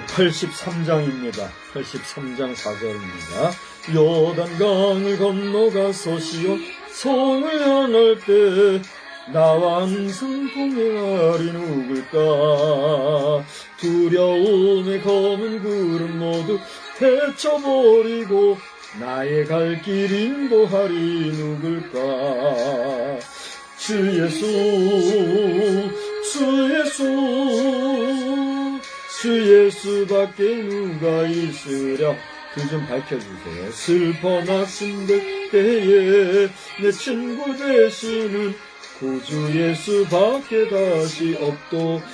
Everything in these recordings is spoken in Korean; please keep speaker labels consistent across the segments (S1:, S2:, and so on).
S1: 83장입니다. 83장 4절입니다. 요단강을 건너가서 시온 성을 향할 때 나와 항상 동행하리 누굴까. 두려움에 검은 구름 모두 헤쳐버리고 나의 갈 길 인도하리 누굴까. 주 예수 주 예수 주 예수밖에 누가 있으랴. 그 좀 밝혀주세요. 슬퍼 낙심될 때에 내 친구 되시는 구주 예수밖에 다시 없도다.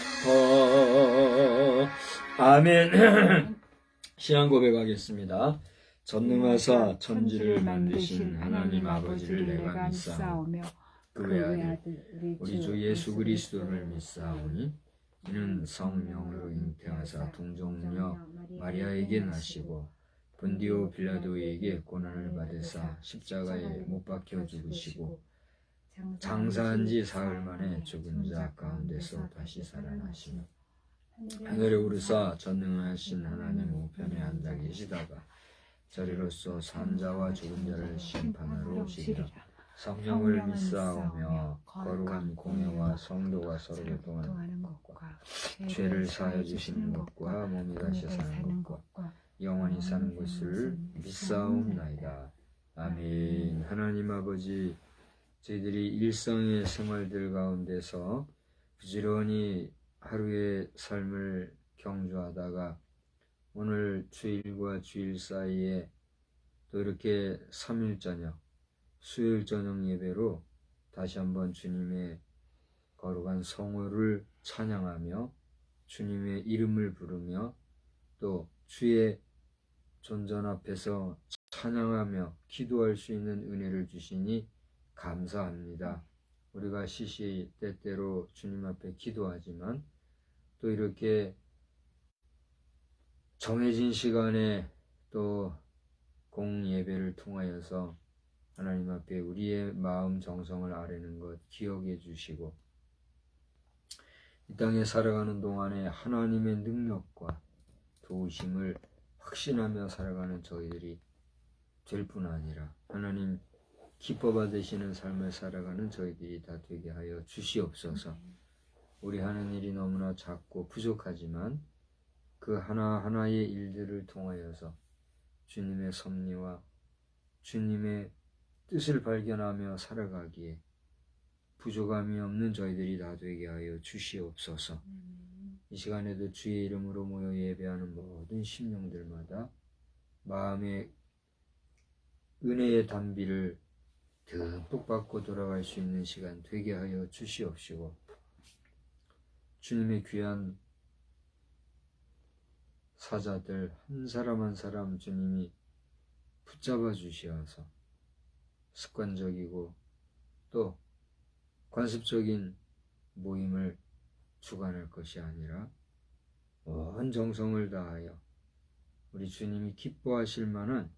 S1: 아멘. 신앙 고백하겠습니다. 전능하사 천지를 만드신 하나님 아버지를 내가 믿사오며 그 외아들 우리 주 예수 그리스도를 믿사오니 이는 성령으로 잉태하사 동정녀 마리아에게 나시고 본디오 빌라도에게 고난을 받으사 십자가에 못 박혀 죽으시고 장사한 지 사흘 만에 죽은 자 가운데서 다시 살아나시며 하늘에 오르사 전능하신 하나님 우편에 앉아 계시다가 저리로서 산 자와 죽은 자를 심판하러 오시리라. 성령을 믿사오며 거룩한 공회와 성도가 서로 교통하는 것과 죄를 사하여 주시는 것과 몸이 다시 사는 것과 영원히 사는 것을 믿사옵나이다. 아멘. 하나님 아버지, 저희들이 일상의 생활들 가운데서 부지런히 하루의 삶을 경주하다가 오늘 주일과 주일 사이에 또 이렇게 3일 저녁, 수요일 저녁 예배로 다시 한번 주님의 거룩한 성호를 찬양하며 주님의 이름을 부르며 또 주의 존전 앞에서 찬양하며 기도할 수 있는 은혜를 주시니 감사합니다. 우리가 시시때때로 주님 앞에 기도하지만 또 이렇게 정해진 시간에 또 공예배를 통하여서 하나님 앞에 우리의 마음 정성을 아뢰는 것 기억해 주시고 이 땅에 살아가는 동안에 하나님의 능력과 도우심을 확신하며 살아가는 저희들이 될 뿐 아니라 하나님 기뻐 받으시는 삶을 살아가는 저희들이 다 되게 하여 주시옵소서. 우리 하는 일이 너무나 작고 부족하지만 그 하나하나의 일들을 통하여서 주님의 섭리와 주님의 뜻을 발견하며 살아가기에 부족함이 없는 저희들이 다 되게 하여 주시옵소서. 이 시간에도 주의 이름으로 모여 예배하는 모든 심령들마다 마음의 은혜의 단비를 듬뿍 받고 돌아갈 수 있는 시간 되게 하여 주시옵시고 주님의 귀한 사자들 한 사람 한 사람 주님이 붙잡아 주시어서 습관적이고 또 관습적인 모임을 주관할 것이 아니라 온 정성을 다하여 우리 주님이 기뻐하실 만한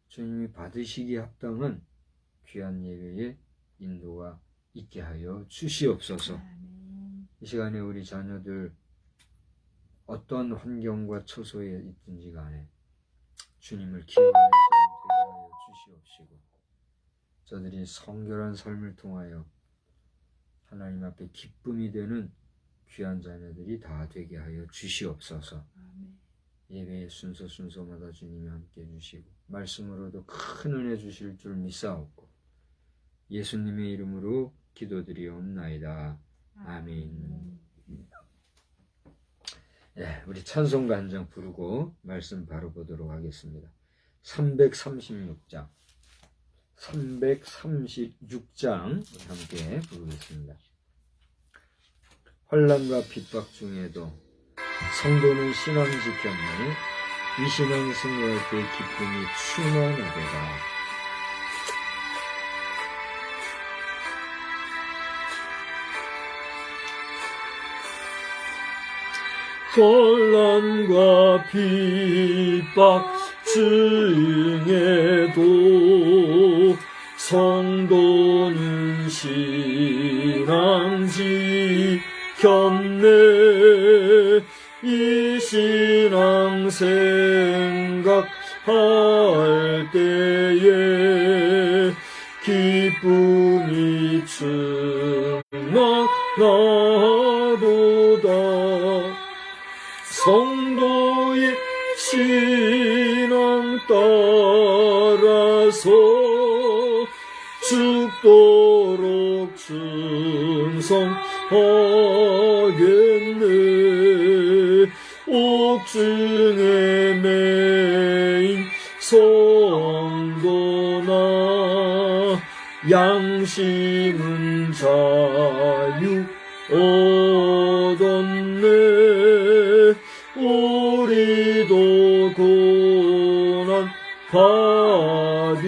S1: 주님이 받으시기에 합당한 귀한 예배의 인도가 있게 하여 주시옵소서. 이 시간에 우리 자녀들 어떤 환경과 처소에 있든지 간에 주님을 기억하는 시간 되게 하여 주시옵시고 저들이 성결한 삶을 통하여 하나님 앞에 기쁨이 되는 귀한 자녀들이 다 되게 하여 주시옵소서. 예배의 순서마다 주님이 함께 해주시고 말씀으로도 큰 은혜 주실 줄 믿사옵고 예수님의 이름으로 기도드리옵나이다. 아멘. 네, 우리 찬송가 한 장 부르고 말씀 바로 보도록 하겠습니다. 336장 함께 부르겠습니다. 환난과 핍박 중에도 성도는 신앙 지켰나니 이 신앙 승리할 때 기쁨이 충만하도다. 환난과 핍박 중에도 성도는 신앙 지켰네. 이 신앙 생각할 때에 기쁨이 충만하도다. 성도의 신앙 따라서 죽도록 충성하겠네. 옥중에 매인 성도나 양심은 자유 얻었네. 우리도 고난 받으면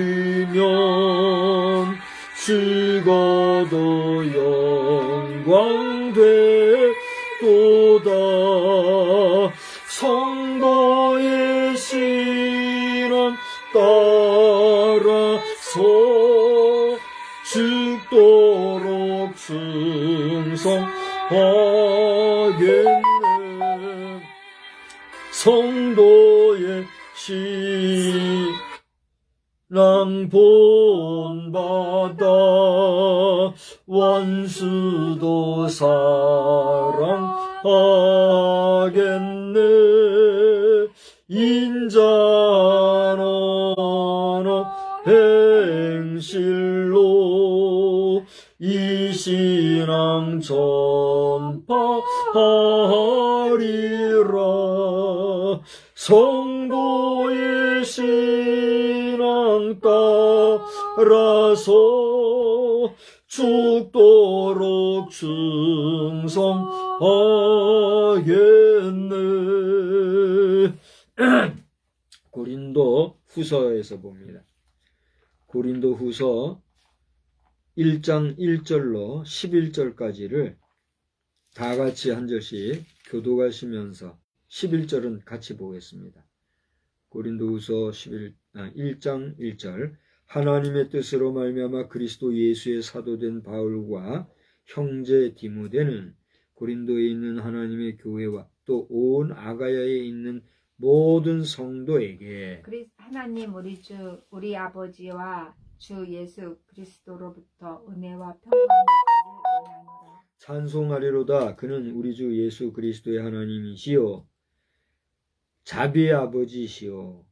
S1: 죽어도 영광 되도다. 성도의 신앙 따라서 죽도록 충성하겠네. 성도의 신앙 본받아 원수도 사랑하겠네. 인자는 행실로 이 신앙 전파하리라. 성도의 신앙 따라서 죽도록 충성하겠네. 고린도 후서에서 봅니다. 고린도 후서 1장 1절로 11절까지를 다 같이 한 절씩 교독하시면서 11절은 같이 보겠습니다. 고린도후서 1장 1절. 하나님의 뜻으로 말미암아 그리스도 예수의 사도된 바울과 형제 디모데는 고린도에 있는 하나님의 교회와 또 온 아가야에 있는 모든 성도에게
S2: 하나님 우리 아버지와 주 예수 그리스도로부터 은혜와 평강이 있기를 원하노라.
S1: 찬송하리로다. 그는 우리 주 예수 그리스도의 하나님이시요 자비의 아버지시요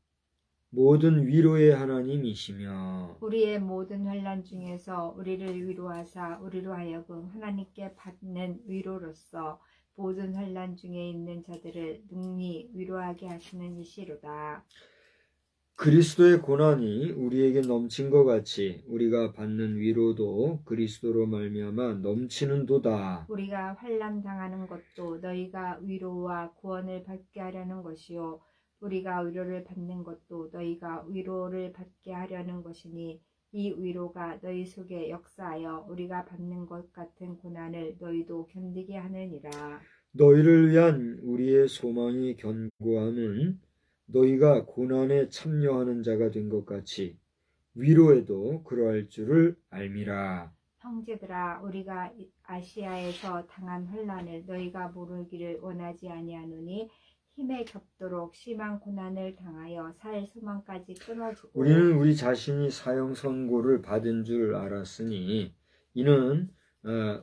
S1: 모든 위로의 하나님이시며
S2: 우리의 모든 환난 중에서 우리를 위로하사 우리로 하여금 하나님께 받는 위로로서 모든 환난 중에 있는 자들을 능히 위로하게 하시는 이시로다.
S1: 그리스도의 고난이 우리에게 넘친 것 같이 우리가 받는 위로도 그리스도로 말미암아 넘치는도다.
S2: 우리가 환난 당하는 것도 너희가 위로와 구원을 받게 하려는 것이요 우리가 위로를 받는 것도 너희가 위로를 받게 하려는 것이니 이 위로가 너희 속에 역사하여 우리가 받는 것 같은 고난을 너희도 견디게 하느니라.
S1: 너희를 위한 우리의 소망이 견고함은 너희가 고난에 참여하는 자가 된 것 같이 위로에도 그러할 줄을 알미라.
S2: 형제들아, 우리가 아시아에서 당한 환난을 너희가 모르기를 원하지 아니하노니 힘에 겹도록 심한 고난을 당하여 살 소망까지 끊어주고
S1: 우리는 우리 자신이 사형 선고를 받은 줄 알았으니 이는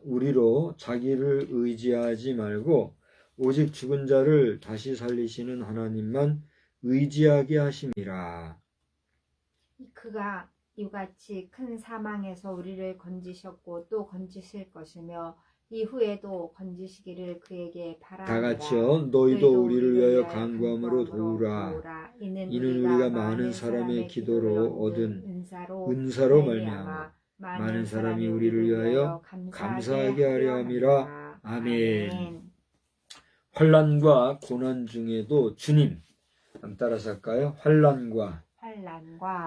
S1: 우리로 자기를 의지하지 말고 오직 죽은 자를 다시 살리시는 하나님만 의지하게 하심이라.
S2: 그가 이같이 큰 사망에서 우리를 건지셨고 또 건지실 것이며 이후에도 건지시기를 그에게 바라노라.
S1: 다 같이요. 너희도 우리를 위하여 간구함으로 도우라. 이는 우리가 많은 사람의 기도로 얻은 은사로 말미암아 많은 사람이 우리를 위하여 감사하게 하려 함이라. 아멘. 환난과 고난 중에도 주님, 따라서 할까요? 환난과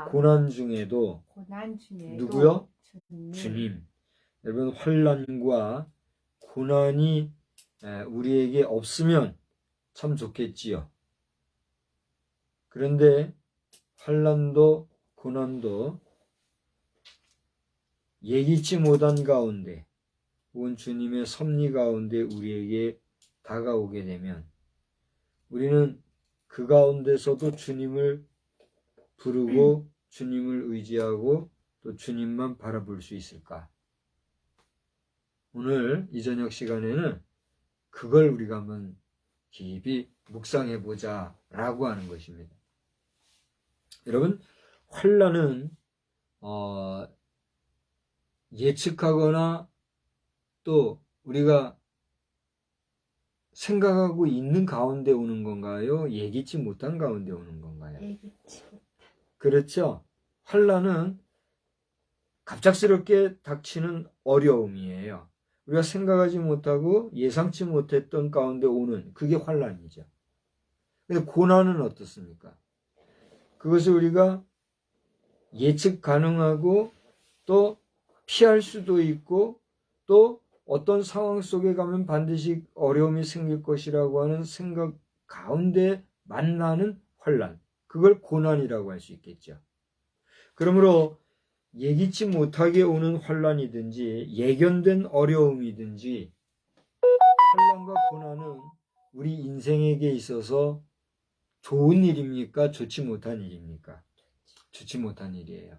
S1: 고난 중에도 누구요? 주님. 여러분, 환난과 고난이 우리에게 없으면 참 좋겠지요. 그런데 환난도 고난도 예기치 못한 가운데 혹은 주님의 섭리 가운데 우리에게 다가오게 되면 우리는 그 가운데서도 주님을 부르고 주님을 의지하고 또 주님만 바라볼 수 있을까? 오늘 이 저녁 시간에는 그걸 우리가 한번 깊이 묵상해보자 라고 하는 것입니다. 여러분, 환난은 예측하거나 또 우리가 생각하고 있는 가운데 오는 건가요? 예기치 못한 가운데 오는 건가요?
S2: 예기치 못한.
S1: 그렇죠. 환난은 갑작스럽게 닥치는 어려움이에요. 우리가 생각하지 못하고 예상치 못했던 가운데 오는 그게 환난이죠. 근데 고난은 어떻습니까? 그것을 우리가 예측 가능하고 또 피할 수도 있고 또 어떤 상황 속에 가면 반드시 어려움이 생길 것이라고 하는 생각 가운데 만나는 환난, 그걸 고난이라고 할 수 있겠죠. 그러므로 예기치 못하게 오는 환난이든지 예견된 어려움이든지 환난과 고난은 우리 인생에게 있어서 좋은 일입니까? 좋지 못한 일입니까? 좋지 못한 일이에요.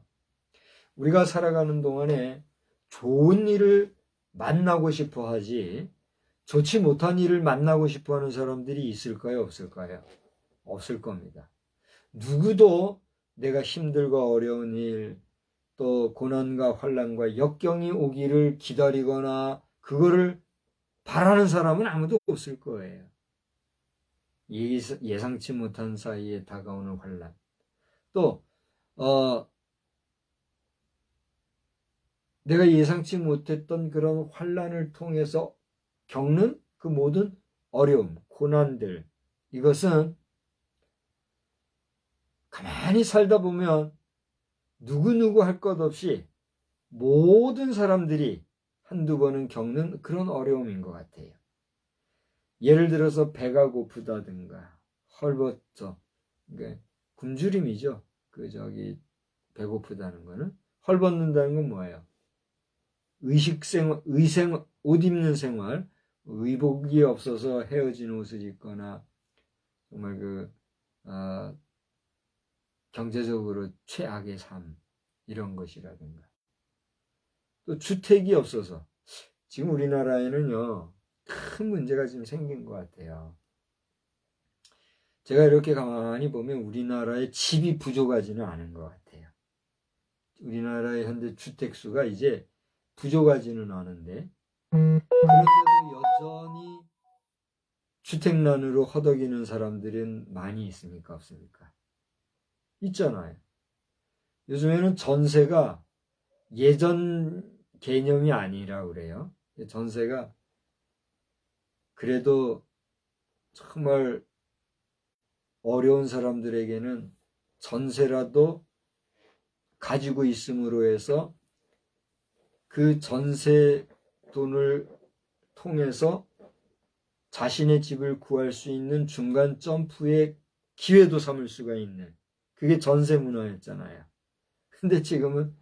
S1: 우리가 살아가는 동안에 좋은 일을 만나고 싶어 하지 좋지 못한 일을 만나고 싶어 하는 사람들이 있을까요? 없을까요? 없을 겁니다. 누구도 내가 힘들고 어려운 일, 또 고난과 환난과 역경이 오기를 기다리거나 그거를 바라는 사람은 아무도 없을 거예요. 예상치 못한 사이에 다가오는 환난. 또 내가 예상치 못했던 그런 환난을 통해서 겪는 그 모든 어려움, 고난들, 이것은 가만히 살다 보면 누구누구 할 것 없이 모든 사람들이 한두 번은 겪는 그런 어려움인 것 같아요. 예를 들어서 배가 고프다든가 헐벗어, 그러니까 굶주림이죠. 배고프다는 거는. 헐벗는다는 건 뭐예요? 옷 입는 생활, 의복이 없어서 헤어진 옷을 입거나 정말 경제적으로 최악의 삶, 이런 것이라든가. 또 주택이 없어서, 지금 우리나라에는요 큰 문제가 지금 생긴 것 같아요. 제가 이렇게 가만히 보면 우리나라의 집이 부족하지는 않은 것 같아요. 우리나라의 현재 주택수가 이제 부족하지는 않은데, 그런데도 여전히 주택난으로 허덕이는 사람들은 많이 있습니까? 없습니까? 있잖아요. 요즘에는 전세가 예전 개념이 아니라 그래요. 전세가 그래도 정말 어려운 사람들에게는 전세라도 가지고 있음으로 해서 그 전세 돈을 통해서 자신의 집을 구할 수 있는 중간 점프의 기회도 삼을 수가 있는, 그게 전세 문화였잖아요. 근데 지금은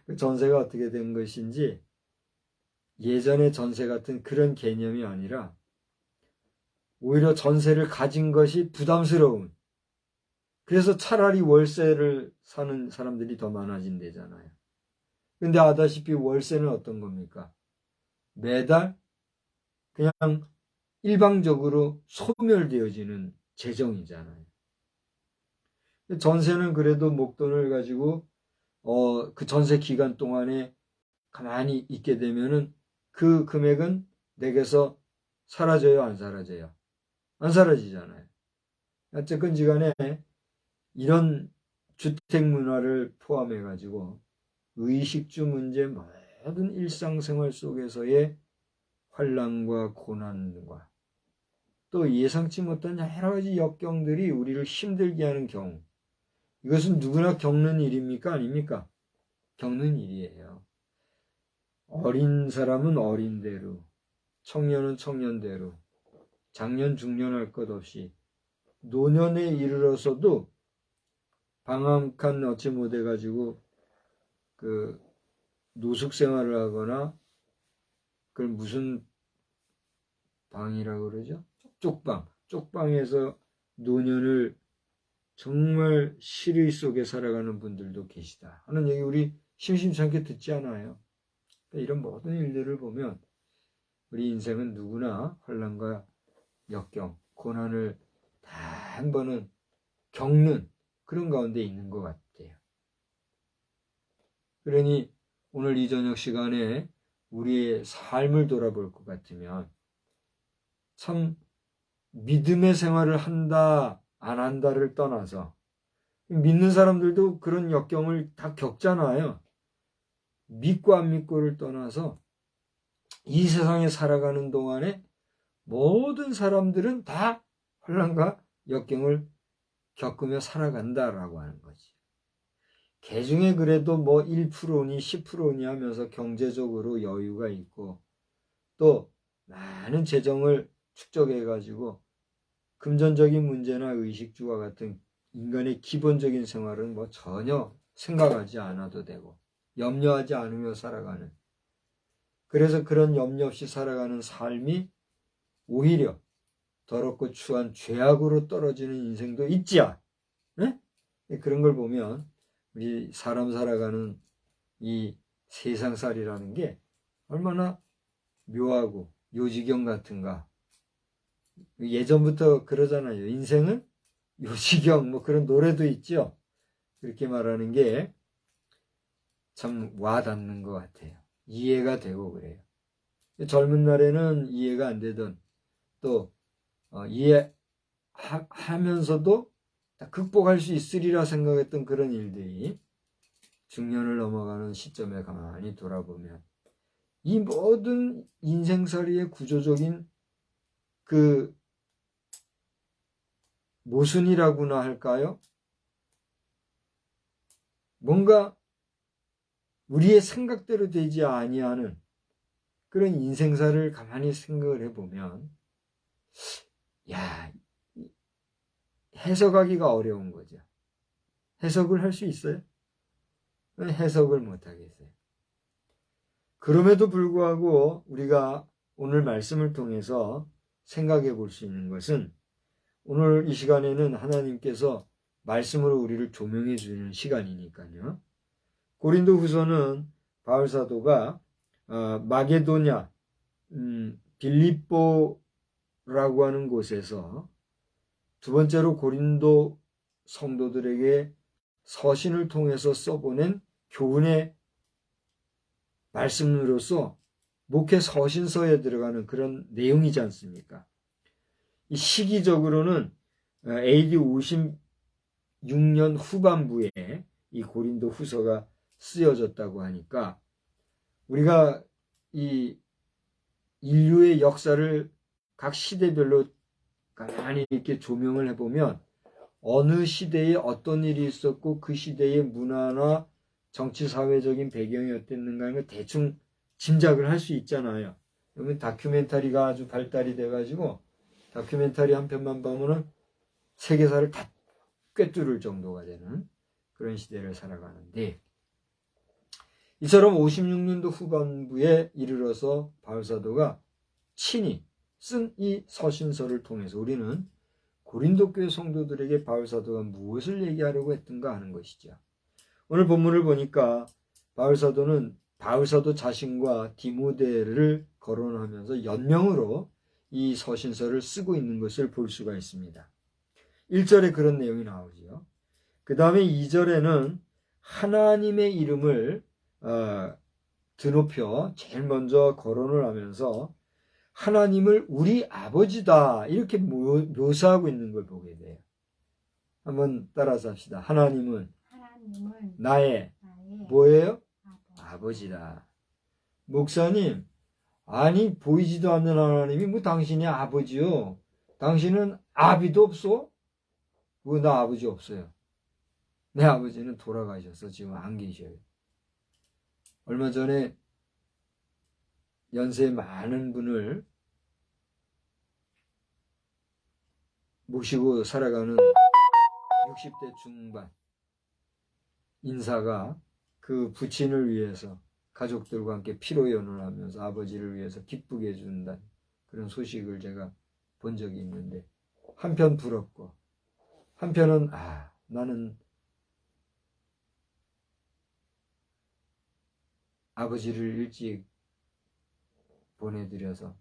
S1: 그 전세가 어떻게 된 것인지 예전의 전세 같은 그런 개념이 아니라 오히려 전세를 가진 것이 부담스러운, 그래서 차라리 월세를 사는 사람들이 더 많아진대잖아요. 근데 아다시피 월세는 어떤 겁니까? 매달 그냥 일방적으로 소멸되어지는 재정이잖아요. 전세는 그래도 목돈을 가지고 그 전세 기간 동안에 가만히 있게 되면은 그 금액은 내게서 사라져요, 안 사라져요? 안 사라지잖아요. 어쨌든지 간에 이런 주택 문화를 포함해 가지고 의식주 문제, 모든 일상생활 속에서의 환난과 고난과 또 예상치 못한 여러 가지 역경들이 우리를 힘들게 하는 경우, 이것은 누구나 겪는 일입니까? 아닙니까? 겪는 일이에요. 어린 사람은 어린 대로, 청년은 청년대로, 장년 중년할 것 없이 노년에 이르러서도 방황한 어찌 못해 가지고 노숙 생활을 하거나, 그걸 무슨 방이라고 그러죠? 쪽방에서 노년을 정말 시리 속에 살아가는 분들도 계시다 하는 얘기 우리 심심찮게 듣지 않아요. 이런 모든 일들을 보면 우리 인생은 누구나 환난과 역경, 고난을 다 한 번은 겪는 그런 가운데 있는 것 같아요. 그러니 오늘 이 저녁 시간에 우리의 삶을 돌아볼 것 같으면 참 믿음의 생활을 한다 안 한다를 떠나서 믿는 사람들도 그런 역경을 다 겪잖아요. 믿고 안 믿고를 떠나서 이 세상에 살아가는 동안에 모든 사람들은 다 환난과 역경을 겪으며 살아간다라고 하는 거지. 개중에 그래도 뭐 1%니 10%니 하면서 경제적으로 여유가 있고 또 많은 재정을 축적해가지고 금전적인 문제나 의식주와 같은 인간의 기본적인 생활은 뭐 전혀 생각하지 않아도 되고 염려하지 않으며 살아가는, 그래서 그런 염려 없이 살아가는 삶이 오히려 더럽고 추한 죄악으로 떨어지는 인생도 있지야. 네? 그런 걸 보면 우리 사람 살아가는 이 세상살이라는 게 얼마나 묘하고 요지경 같은가. 예전부터 그러잖아요. 인생은 요지경, 뭐 그런 노래도 있죠. 그렇게 말하는 게 참 와닿는 것 같아요. 이해가 되고 그래요. 젊은 날에는 이해가 안 되던, 또 이해하면서도 다 극복할 수 있으리라 생각했던 그런 일들이 중년을 넘어가는 시점에 가만히 돌아보면 이 모든 인생살이의 구조적인 그 모순이라고나 할까요? 뭔가 우리의 생각대로 되지 아니하는 그런 인생사를 가만히 생각을 해보면 야, 해석하기가 어려운 거죠. 해석을 할 수 있어요? 해석을 못하겠어요. 그럼에도 불구하고 우리가 오늘 말씀을 통해서 생각해 볼 수 있는 것은 오늘 이 시간에는 하나님께서 말씀으로 우리를 조명해 주는 시간이니까요. 고린도 후서는 바울 사도가 마게도냐, 빌립보라고 하는 곳에서 두 번째로 고린도 성도들에게 서신을 통해서 써보낸 교훈의 말씀으로서 목회 서신서에 들어가는 그런 내용이지 않습니까? 이 시기적으로는 AD 56년 후반부에 이 고린도 후서가 쓰여졌다고 하니까 우리가 이 인류의 역사를 각 시대별로 가만히 이렇게 조명을 해보면 어느 시대에 어떤 일이 있었고 그 시대의 문화나 정치 사회적인 배경이 어땠는가 하는 걸 대충 짐작을 할 수 있잖아요. 여러분 다큐멘터리가 아주 발달이 돼가지고 다큐멘터리 한 편만 보면은 세계사를 다 꿰뚫을 정도가 되는 그런 시대를 살아가는데, 이처럼 56년도 후반부에 이르러서 바울사도가 친히 쓴 이 서신서를 통해서 우리는 고린도 교회 성도들에게 바울사도가 무엇을 얘기하려고 했던가 하는 것이죠. 오늘 본문을 보니까 바울사도는 바울사도 자신과 디모데를 거론하면서 연명으로 이 서신서를 쓰고 있는 것을 볼 수가 있습니다. 1절에 그런 내용이 나오죠. 그 다음에 2절에는 하나님의 이름을 드높여 제일 먼저 거론을 하면서 하나님을 우리 아버지다 이렇게 묘사하고 있는 걸 보게 돼요. 한번 따라서 합시다. 하나님은 나의 뭐예요? 아버지다. 목사님, 아니 보이지도 않는 하나님이 뭐 당신의 아버지요? 당신은 아비도 없어? 나 아버지 없어요. 내 아버지는 돌아가셔서 지금 안 계셔요. 얼마 전에 연세 많은 분을 모시고 살아가는 60대 중반 인사가 그 부친을 위해서 가족들과 함께 피로연을 하면서 아버지를 위해서 기쁘게 해준다는 그런 소식을 제가 본 적이 있는데 한편 부럽고 한편은 나는 아버지를 일찍 보내드려서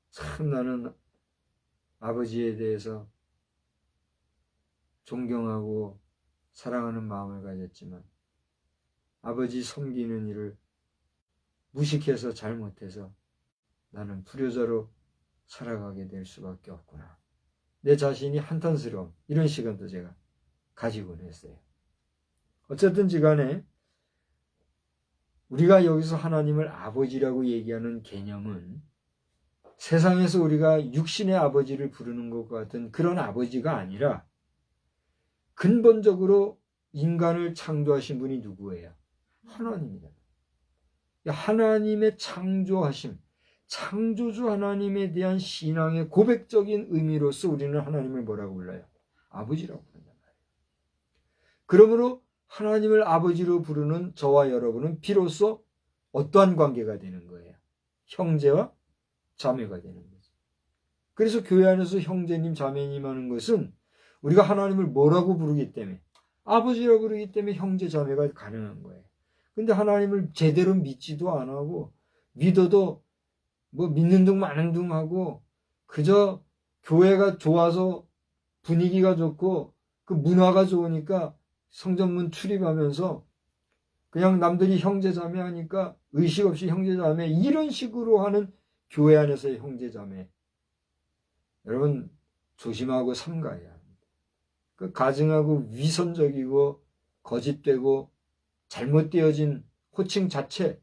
S1: 참 나는 아버지에 대해서 존경하고 사랑하는 마음을 가졌지만 아버지 섬기는 일을 무식해서 잘못해서 나는 불효자로 살아가게 될 수밖에 없구나. 내 자신이 한탄스러운 이런 시간도 제가 가지곤 했어요. 어쨌든지 간에 우리가 여기서 하나님을 아버지라고 얘기하는 개념은 세상에서 우리가 육신의 아버지를 부르는 것과 같은 그런 아버지가 아니라 근본적으로 인간을 창조하신 분이 누구예요? 하나님이다. 하나님의 창조하심, 창조주 하나님에 대한 신앙의 고백적인 의미로서 우리는 하나님을 뭐라고 불러요? 아버지라고 부른단 말이에요. 그러므로 하나님을 아버지로 부르는 저와 여러분은 비로소 어떠한 관계가 되는 거예요? 형제와 자매가 되는 거죠. 그래서 교회 안에서 형제님, 자매님 하는 것은 우리가 하나님을 뭐라고 부르기 때문에, 아버지라고 부르기 때문에 형제, 자매가 가능한 거예요. 근데 하나님을 제대로 믿지도 안 하고 믿어도 뭐 믿는 둥 마는 둥 하고 그저 교회가 좋아서 분위기가 좋고 그 문화가 좋으니까 성전문 출입하면서 그냥 남들이 형제자매 하니까 의식 없이 형제자매 이런 식으로 하는 교회 안에서의 형제자매. 여러분 조심하고 삼가해야 합니다. 그 가증하고 위선적이고 거짓되고 잘못되어진 호칭 자체,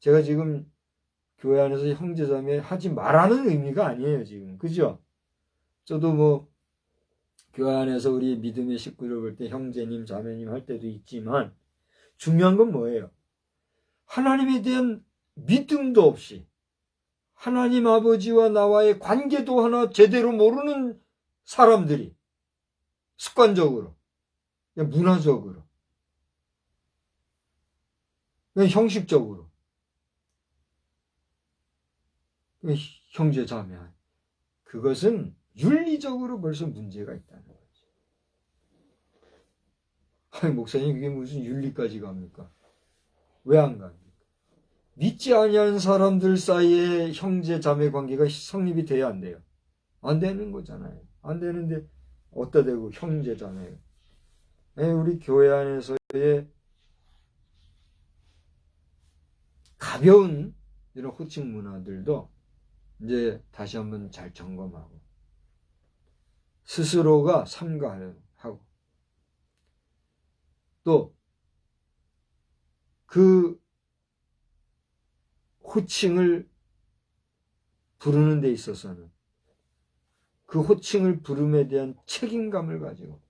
S1: 제가 지금 교회 안에서 형제자매 하지 말라는 의미가 아니에요, 지금. 그죠? 저도 뭐, 교회 안에서 우리 믿음의 식구를 볼 때 형제님, 자매님 할 때도 있지만, 중요한 건 뭐예요? 하나님에 대한 믿음도 없이, 하나님 아버지와 나와의 관계도 하나 제대로 모르는 사람들이, 습관적으로, 문화적으로, 형식적으로, 형제 자매, 그것은 윤리적으로 벌써 문제가 있다는 거죠. 아니 목사님 그게 무슨 윤리까지 갑니까? 왜 안 갑니까? 믿지 아니하는 사람들 사이에 형제 자매 관계가 성립이 돼야 안 돼요. 안 되는 거잖아요. 안 되는데 어디다 대고 형제 자매. 우리 교회 안에서의 가벼운 이런 호칭 문화들도 이제 다시 한번 잘 점검하고 스스로가 삼가하고 또 그 호칭을 부르는 데 있어서는 그 호칭을 부름에 대한 책임감을 가지고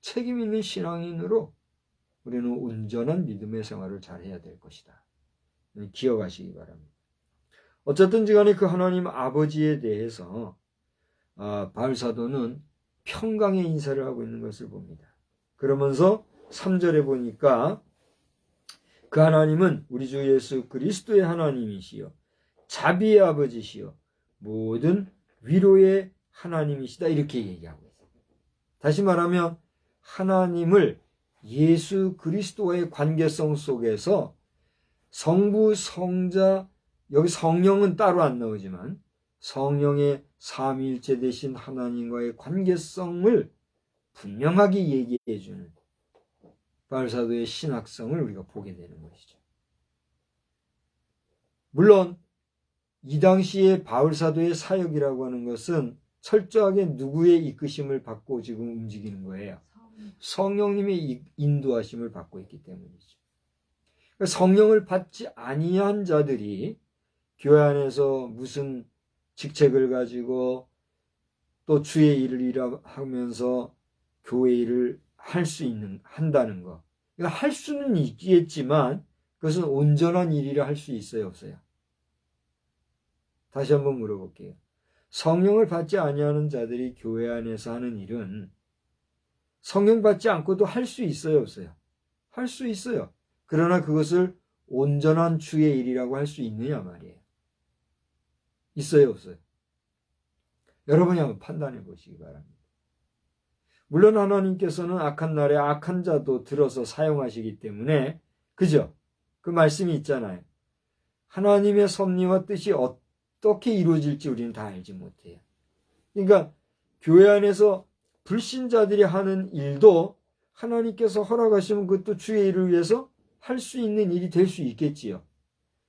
S1: 책임 있는 신앙인으로 우리는 온전한 믿음의 생활을 잘 해야 될 것이다. 기억하시기 바랍니다. 어쨌든지 간에 그 하나님 아버지에 대해서 바울 사도는 평강의 인사를 하고 있는 것을 봅니다. 그러면서 3절에 보니까 그 하나님은 우리 주 예수 그리스도의 하나님이시요 자비의 아버지시요 모든 위로의 하나님이시다 이렇게 얘기하고 있어요. 다시 말하면 하나님을 예수 그리스도와의 관계성 속에서 성부, 성자, 여기 성령은 따로 안 나오지만 성령의 삼위일체 되신 하나님과의 관계성을 분명하게 얘기해 주는 바울 사도의 신학성을 우리가 보게 되는 것이죠. 물론 이 당시에 바울 사도의 사역이라고 하는 것은 철저하게 누구의 이끄심을 받고 지금 움직이는 거예요? 성령님의 인도하심을 받고 있기 때문이죠. 성령을 받지 아니한 자들이 교회 안에서 무슨 직책을 가지고 또 주의 일을 하면서 교회 일을 한다는 거. 그러니까 할 수는 있겠지만 그것은 온전한 일이라 할 수 있어요, 없어요? 다시 한번 물어볼게요. 성령을 받지 아니하는 자들이 교회 안에서 하는 일은 성령 받지 않고도 할 수 있어요, 없어요? 할 수 있어요. 그러나 그것을 온전한 주의 일이라고 할 수 있느냐 말이에요. 있어요, 없어요? 여러분이 한번 판단해 보시기 바랍니다. 물론 하나님께서는 악한 날에 악한 자도 들어서 사용하시기 때문에, 그죠? 그 말씀이 있잖아요. 하나님의 섭리와 뜻이 어떻게 이루어질지 우리는 다 알지 못해요. 그러니까 교회 안에서 불신자들이 하는 일도 하나님께서 허락하시면 그것도 주의 일을 위해서 할 수 있는 일이 될 수 있겠지요.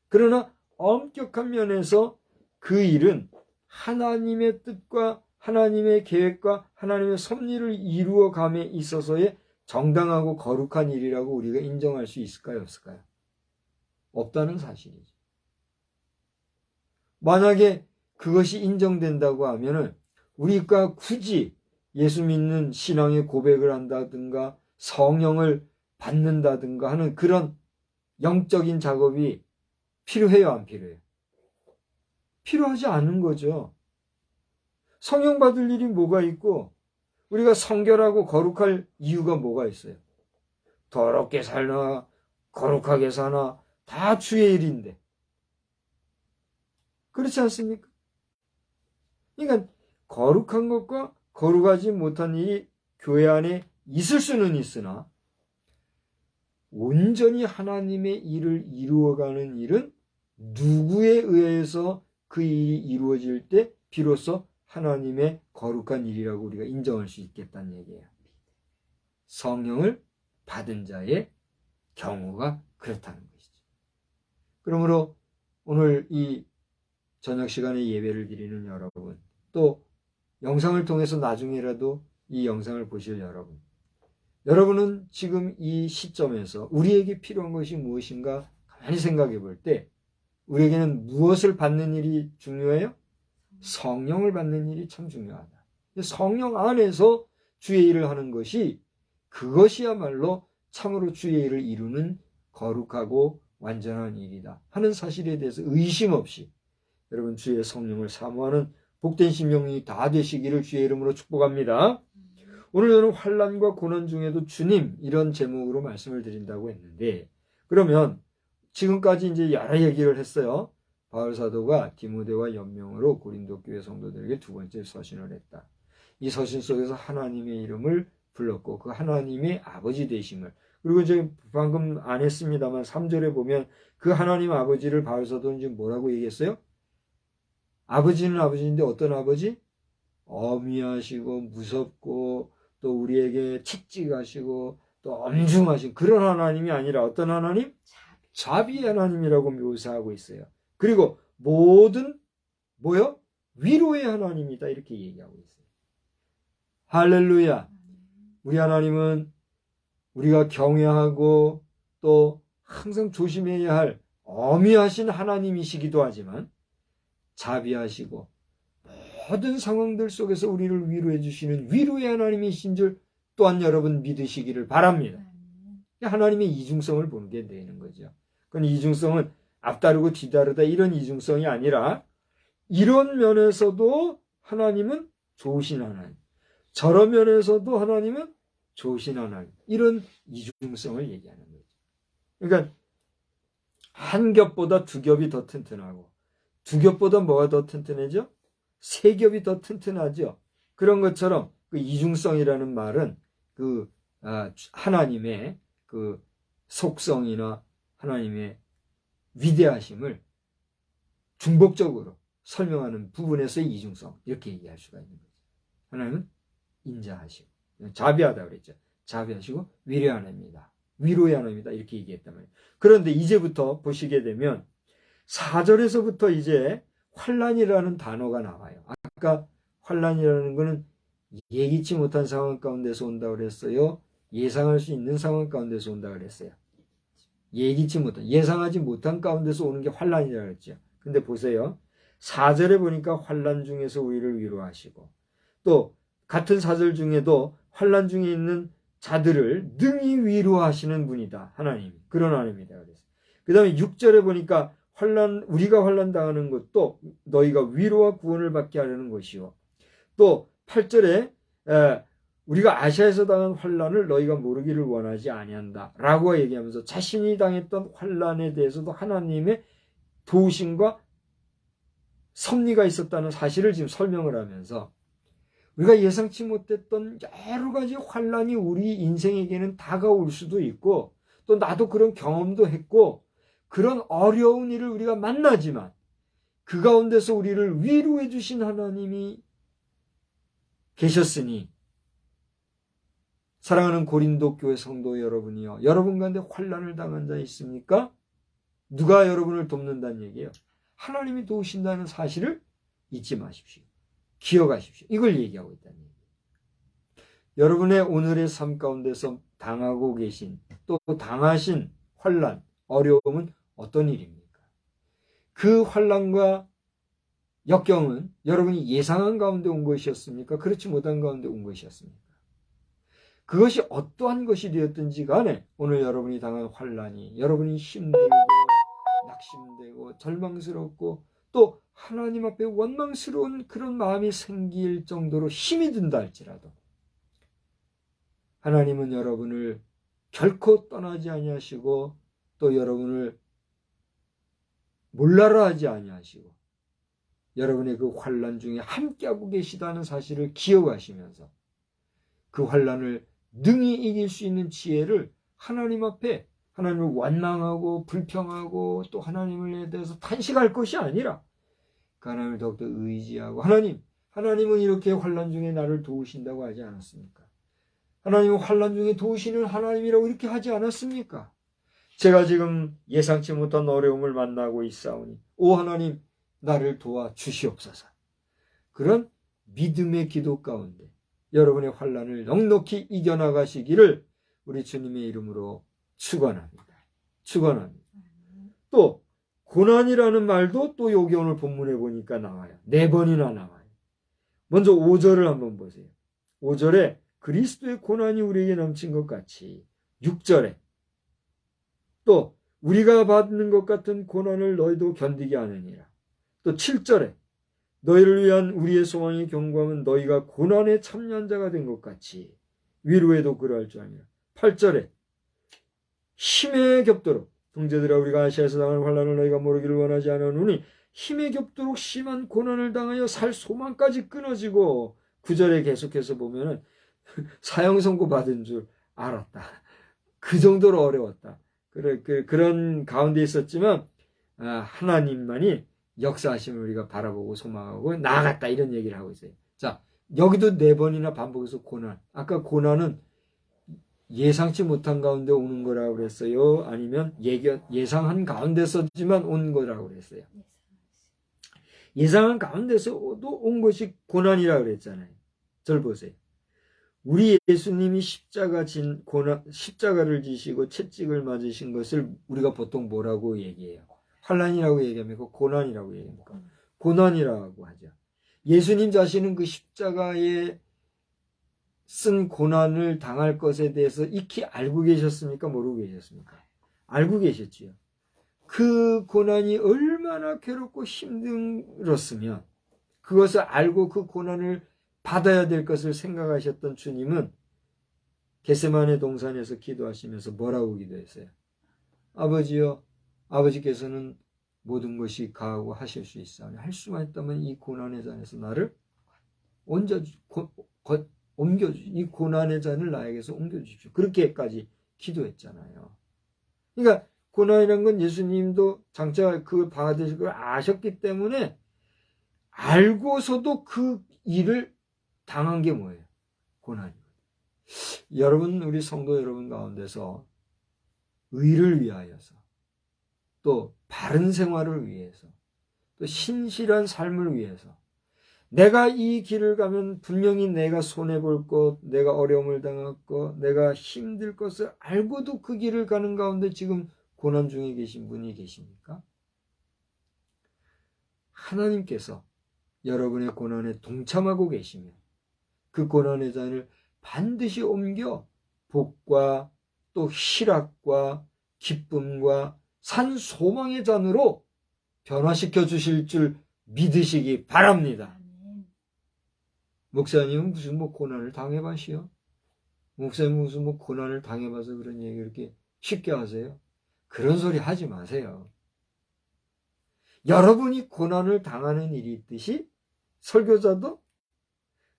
S1: 그러나 엄격한 면에서 그 일은 하나님의 뜻과 하나님의 계획과 하나님의 섭리를 이루어감에 있어서의 정당하고 거룩한 일이라고 우리가 인정할 수 있을까요? 없을까요? 없다는 사실이죠. 만약에 그것이 인정된다고 하면은 우리가 굳이 예수 믿는 신앙의 고백을 한다든가 성령을 받는다든가 하는 그런 영적인 작업이 필요해요, 안 필요해요? 필요하지 않은 거죠. 성령 받을 일이 뭐가 있고 우리가 성결하고 거룩할 이유가 뭐가 있어요? 더럽게 살나 거룩하게 사나 다 주의 일인데. 그렇지 않습니까? 그러니까 거룩한 것과 거룩하지 못한 일이 교회 안에 있을 수는 있으나 온전히 하나님의 일을 이루어가는 일은 누구에 의해서 그 일이 이루어질 때 비로소 하나님의 거룩한 일이라고 우리가 인정할 수 있겠다는 얘기예요. 성령을 받은 자의 경우가 그렇다는 것이죠. 그러므로 오늘 이 저녁 시간에 예배를 드리는 여러분, 또 영상을 통해서 나중에라도 이 영상을 보실 여러분은 지금 이 시점에서 우리에게 필요한 것이 무엇인가 가만히 생각해 볼 때 우리에게는 무엇을 받는 일이 중요해요? 성령을 받는 일이 참 중요하다. 성령 안에서 주의 일을 하는 것이 그것이야말로 참으로 주의 일을 이루는 거룩하고 완전한 일이다 하는 사실에 대해서 의심 없이 여러분 주의 성령을 사모하는 복된 심령이 다 되시기를 주의 이름으로 축복합니다. 오늘 저는 환난과 고난 중에도 주님 이런 제목으로 말씀을 드린다고 했는데 그러면 지금까지 이제 여러 얘기를 했어요. 바울 사도가 디모데와 연명으로 고린도 교회 성도들에게 두 번째 서신을 했다. 이 서신 속에서 하나님의 이름을 불렀고 그 하나님의 아버지 되심을 그리고 이제 방금 안 했습니다만 3절에 보면 그 하나님 아버지를 바울 사도는 지금 뭐라고 얘기했어요? 아버지는 아버지인데 어떤 아버지? 어미하시고 무섭고 또 우리에게 채찍하시고 또 엄중하신 그런 하나님이 아니라 어떤 하나님? 자비의 하나님이라고 묘사하고 있어요. 그리고 모든 뭐요? 위로의 하나님이다 이렇게 얘기하고 있어요. 할렐루야. 우리 하나님은 우리가 경외하고 또 항상 조심해야 할 어미하신 하나님이시기도 하지만 자비하시고 모든 상황들 속에서 우리를 위로해 주시는 위로의 하나님이신 줄 또한 여러분 믿으시기를 바랍니다. 하나님의 이중성을 보는 게 되는 거죠. 그건 이중성은 앞다르고 뒤다르다 이런 이중성이 아니라 이런 면에서도 하나님은 좋으신 하나님, 저런 면에서도 하나님은 좋으신 하나님, 이런 이중성을 얘기하는 거죠. 그러니까 한 겹보다 두 겹이 더 튼튼하고 두 겹보다 뭐가 더 튼튼해져? 세 겹이 더 튼튼하죠. 그런 것처럼 그 이중성이라는 말은 그 하나님의 그 속성이나 하나님의 위대하심을 중복적으로 설명하는 부분에서의 이중성 이렇게 얘기할 수가 있는 거죠. 하나님은 인자하시고 자비하다 그랬죠. 자비하시고 위로의 하나님이다. 위로의 하나님이다 이렇게 얘기했단 말이에요. 그런데 이제부터 보시게 되면 4절에서부터 이제 환난이라는 단어가 나와요. 아까 환난이라는 것은 예기치 못한 상황 가운데서 온다고 그랬어요. 예상할 수 있는 상황 가운데서 온다고 그랬어요. 예기치 못한, 예상하지 못한 가운데서 오는 게 환난이라고 그랬죠. 근데 보세요. 4절에 보니까 환난 중에서 우리를 위로하시고 또 같은 4절 중에도 환난 중에 있는 자들을 능히 위로하시는 분이다. 하나님. 그런 하나님이다. 그래서 그 다음에 6절에 보니까 우리가 환난 당하는 것도 너희가 위로와 구원을 받게 하려는 것이요. 또 8절에 우리가 아시아에서 당한 환난을 너희가 모르기를 원하지 아니한다 라고 얘기하면서 자신이 당했던 환난에 대해서도 하나님의 도우심과 섭리가 있었다는 사실을 지금 설명을 하면서 우리가 예상치 못했던 여러 가지 환란이 우리 인생에게는 다가올 수도 있고, 또 나도 그런 경험도 했고, 그런 어려운 일을 우리가 만나지만 그 가운데서 우리를 위로해 주신 하나님이 계셨으니, 사랑하는 고린도 교회 성도 여러분이요, 여러분 가운데 환란을 당한 자 있습니까? 누가 여러분을 돕는다는 얘기예요? 하나님이 도우신다는 사실을 잊지 마십시오. 기억하십시오. 이걸 얘기하고 있다는 얘기예요. 여러분의 오늘의 삶 가운데서 당하고 계신, 또 당하신 환란, 어려움은 어떤 일입니까? 그 환란과 역경은 여러분이 예상한 가운데 온 것이었습니까? 그렇지 못한 가운데 온 것이었습니까? 그것이 어떠한 것이 되었든지 간에 오늘 여러분이 당한 환란이 여러분이 힘들고 낙심되고 절망스럽고 또 하나님 앞에 원망스러운 그런 마음이 생길 정도로 힘이 든다 할지라도, 하나님은 여러분을 결코 떠나지 아니하시고 또 여러분을 몰라라 하지 아니하시고 여러분의 그 환란 중에 함께하고 계시다는 사실을 기억하시면서 그 환란을 능히 이길 수 있는 지혜를 하나님 앞에, 하나님을 원망하고 불평하고 또 하나님에 대해서 탄식할 것이 아니라 그 하나님을 더욱더 의지하고, 하나님은 이렇게 환란 중에 나를 도우신다고 하지 않았습니까? 하나님은 환란 중에 도우시는 하나님이라고 이렇게 하지 않았습니까? 제가 지금 예상치 못한 어려움을 만나고 있사오니 오 하나님 나를 도와 주시옵소서. 그런 믿음의 기도 가운데 여러분의 환란을 넉넉히 이겨나가시기를 우리 주님의 이름으로 축원합니다. 축원합니다. 또 고난이라는 말도 또 여기 오늘 본문에 보니까 나와요. 4번이나 나와요. 먼저 5절을 한번 보세요. 5절에 그리스도의 고난이 우리에게 넘친 것 같이, 6절에 또 우리가 받는 것 같은 고난을 너희도 견디게 하느니라. 또 7절에 너희를 위한 우리의 소망의 경고함은 너희가 고난에 참여한 자가 된 것 같이 위로에도 그러할 줄 아니라. 8절에 힘에 겹도록, 형제들아 우리가 아시아에서 당하는 환난을 너희가 모르기를 원하지 않으노니 힘에 겹도록 심한 고난을 당하여 살 소망까지 끊어지고, 9절에 계속해서 보면은 사형 선고 받은 줄 알았다. 그 정도로 어려웠다. 그런 가운데 있었지만 하나님만이 역사하심을 우리가 바라보고 소망하고 나아갔다, 이런 얘기를 하고 있어요. 자, 여기도 4번이나 반복해서 고난. 아까 고난은 예상치 못한 가운데 오는 거라고 그랬어요? 아니면 예상한 가운데서지만 온 거라고 그랬어요? 예상한 가운데서도 온 것이 고난이라고 그랬잖아요. 절 보세요. 우리 예수님이 십자가를 지시고 채찍을 맞으신 것을 우리가 보통 뭐라고 얘기해요? 환난이라고 얘기합니까? 고난이라고 얘기합니까? 고난이라고 하죠. 예수님 자신은 그 십자가에 쓴 고난을 당할 것에 대해서 익히 알고 계셨습니까? 모르고 계셨습니까? 알고 계셨지요. 그 고난이 얼마나 괴롭고 힘들었으면 그것을 알고 그 고난을 받아야 될 것을 생각하셨던 주님은 겟세마네 동산에서 기도하시면서 뭐라고 기도했어요? 아버지여, 아버지께서는 모든 것이 가하고 하실 수 있사오니 할 수만 있다면 이 고난의 잔에서 나를 이 고난의 잔을 나에게서 옮겨주십시오. 그렇게까지 기도했잖아요. 그러니까 고난이란 건 예수님도 장차 그걸 받으실 걸 아셨기 때문에 알고서도 그 일을 당한 게 뭐예요? 고난이에요. 여러분, 우리 성도 여러분 가운데서 의를 위하여서, 또 바른 생활을 위해서, 또 신실한 삶을 위해서, 내가 이 길을 가면 분명히 내가 손해볼 것, 내가 어려움을 당할 것, 내가 힘들 것을 알고도 그 길을 가는 가운데 지금 고난 중에 계신 분이 계십니까? 하나님께서 여러분의 고난에 동참하고 계시면 그 고난의 잔을 반드시 옮겨 복과 또 희락과 기쁨과 산 소망의 잔으로 변화시켜 주실 줄 믿으시기 바랍니다. 목사님은 무슨 고난을 당해봐시오? 목사님은 무슨 고난을 당해봐서 그런 얘기 이렇게 쉽게 하세요? 그런 소리 하지 마세요. 여러분이 고난을 당하는 일이 있듯이 설교자도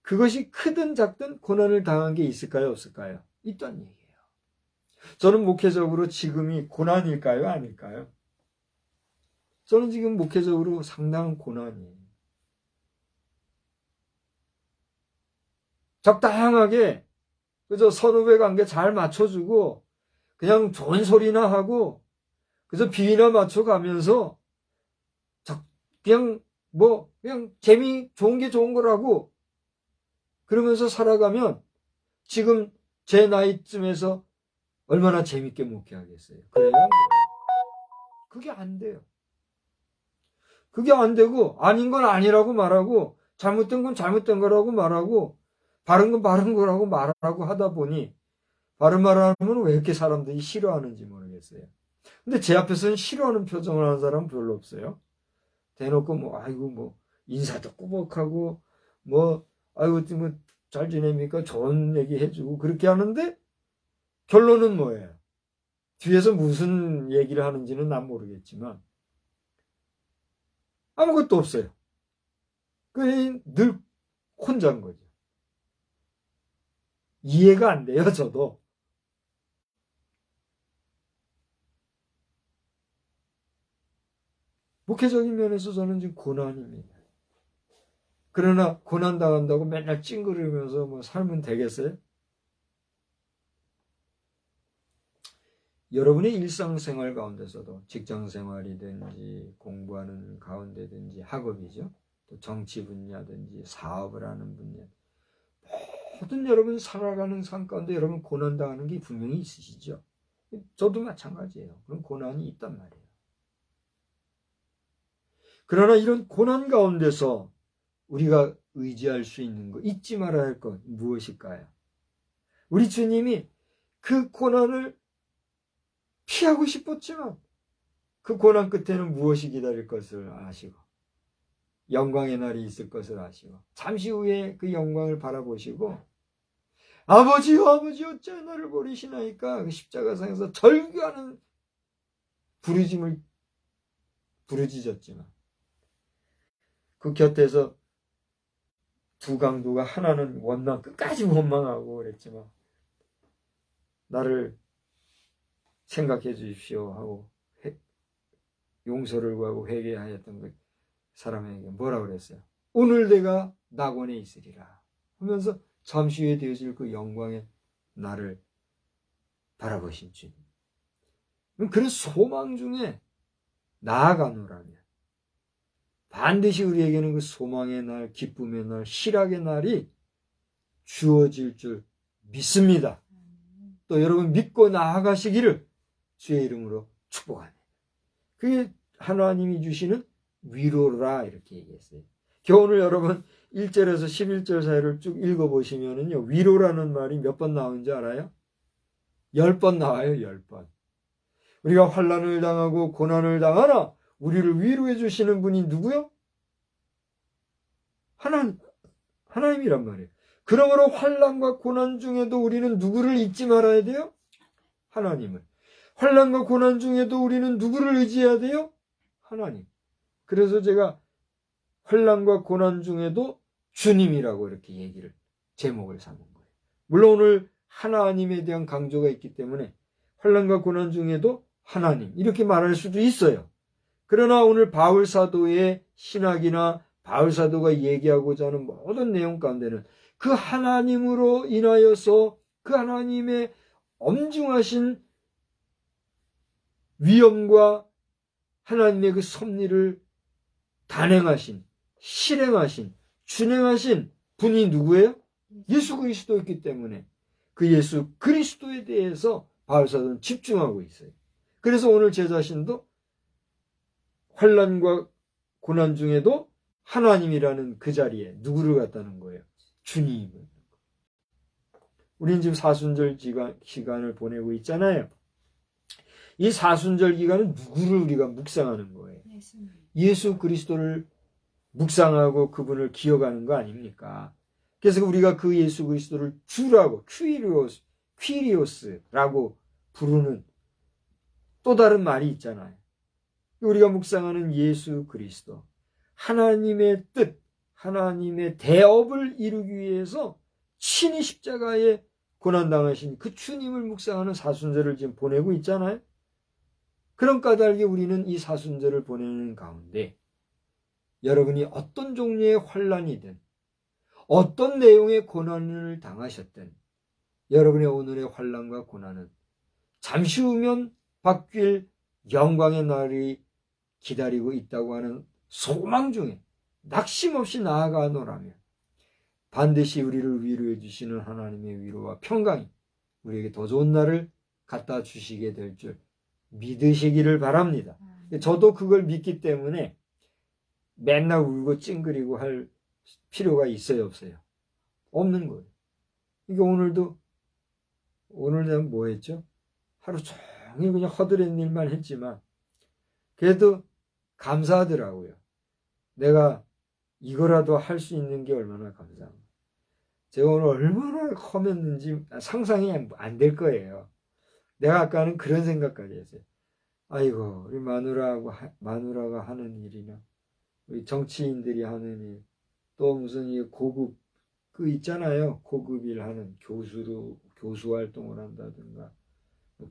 S1: 그것이 크든 작든 고난을 당한 게 있을까요? 없을까요? 있다는 얘기예요. 저는 목회적으로 지금이 고난일까요? 아닐까요? 저는 지금 목회적으로 상당한 고난이에요. 적당하게 그저 선후배 관계 잘 맞춰주고 그냥 좋은 소리나 하고 그래서 비위나 맞춰가면서 그냥 재미 좋은 게 좋은 거라고 그러면서 살아가면 지금 제 나이쯤에서 얼마나 재밌게 목회하겠어요. 그래요? 그게 안 돼요. 그게 안 되고 아닌 건 아니라고 말하고 잘못된 건 잘못된 거라고 말하고 바른 건 바른 거라고 말하고 하다 보니 바른 말을 하면 왜 이렇게 사람들이 싫어하는지 모르겠어요. 근데 제 앞에서는 싫어하는 표정을 하는 사람은 별로 없어요. 대놓고 아이고 인사도 꾸벅하고 아이고 잘 지냅니까? 좋은 얘기 해주고 그렇게 하는데 결론은 뭐예요? 뒤에서 무슨 얘기를 하는지는 난 모르겠지만 아무것도 없어요. 늘 혼자인 거죠. 이해가 안 돼요, 저도. 목회적인 면에서 저는 지금 고난입니다. 그러나 고난당한다고 맨날 찡그리면서 살면 되겠어요? 여러분의 일상생활 가운데서도 직장생활이든지 공부하는 가운데든지 학업이죠. 또 정치 분야든지 사업을 하는 분야 모든 여러분 살아가는 삶 가운데 여러분 고난당하는 게 분명히 있으시죠. 저도 마찬가지예요. 그런 고난이 있단 말이에요. 그러나 이런 고난 가운데서 우리가 의지할 수 있는 것, 잊지 말아야 할 것 무엇일까요? 우리 주님이 그 고난을 피하고 싶었지만 그 고난 끝에는 무엇이 기다릴 것을 아시고 영광의 날이 있을 것을 아시고 잠시 후에 그 영광을 바라보시고 아버지요 아버지 어찌 나를 버리시나이까 그 십자가상에서 절규하는 부르짖음을 부르짖었지만 그 곁에서 두 강도가 하나는 끝까지 원망하고 그랬지만 나를 생각해 주십시오 하고 용서를 구하고 회개하였던 그 사람에게 뭐라 그랬어요? 오늘 내가 낙원에 있으리라 하면서 잠시 후에 되어질 그 영광의 나를 바라보신 주님. 그런 소망 중에 나아가노라면 반드시 우리에게는 그 소망의 날, 기쁨의 날, 희락의 날이 주어질 줄 믿습니다. 또 여러분 믿고 나아가시기를 주의 이름으로 축복합니다. 그게 하나님이 주시는 위로라 이렇게 얘기했어요. 오늘 여러분 1절에서 11절 사이를 쭉 읽어보시면은요, 위로라는 말이 몇 번 나오는지 알아요? 10번 나와요, 10번. 우리가 환난을 당하고 고난을 당하나 우리를 위로해 주시는 분이 누구요? 하나님이란 말이에요. 그러므로 환난과 고난 중에도 우리는 누구를 잊지 말아야 돼요? 하나님을. 환난과 고난 중에도 우리는 누구를 의지해야 돼요? 하나님. 그래서 제가 환난과 고난 중에도 주님이라고 이렇게 제목을 삼은 거예요. 물론 오늘 하나님에 대한 강조가 있기 때문에 환난과 고난 중에도 하나님 이렇게 말할 수도 있어요. 그러나 오늘 바울 사도의 신학이나 바울 사도가 얘기하고자 하는 모든 내용 가운데는 그 하나님으로 인하여서 그 하나님의 엄중하신 위엄과 하나님의 그 섭리를 단행하신, 실행하신, 준행하신 분이 누구예요? 예수 그리스도였기 때문에 그 예수 그리스도에 대해서 바울 사도는 집중하고 있어요. 그래서 오늘 제 자신도 환난과 고난 중에도 하나님이라는 그 자리에 누구를 갖다는 거예요? 주님을. 우리는 지금 사순절 기간을 보내고 있잖아요. 이 사순절 기간은 누구를 우리가 묵상하는 거예요? 예수 그리스도를 묵상하고 그분을 기억하는 거 아닙니까? 그래서 우리가 그 예수 그리스도를 주라고 퀴리오스라고 부르는 또 다른 말이 있잖아요. 우리가 묵상하는 예수 그리스도, 하나님의 뜻, 하나님의 대업을 이루기 위해서 친히 십자가에 고난당하신 그 주님을 묵상하는 사순절을 지금 보내고 있잖아요. 그런 까닭에 우리는 이 사순절을 보내는 가운데 여러분이 어떤 종류의 환난이든 어떤 내용의 고난을 당하셨든 여러분의 오늘의 환난과 고난은 잠시 후면 바뀔 영광의 날이 기다리고 있다고 하는 소망 중에 낙심없이 나아가노라면 반드시 우리를 위로해 주시는 하나님의 위로와 평강이 우리에게 더 좋은 날을 갖다 주시게 될 줄 믿으시기를 바랍니다. 저도 그걸 믿기 때문에 맨날 울고 찡그리고 할 필요가 있어요, 없어요? 없는 거예요. 이게 오늘 내가 뭐 했죠? 하루 종일 그냥 허드렛 일만 했지만 그래도 감사하더라고요. 내가 이거라도 할 수 있는 게 얼마나 감사합니다. 제가 오늘 얼마나 험했는지 상상이 안 될 거예요. 내가 아까는 그런 생각까지 했어요. 아이고, 우리 마누라가 하는 일이나, 우리 정치인들이 하는 일, 또 무슨 이 고급, 있잖아요. 고급 일 하는 교수 활동을 한다든가,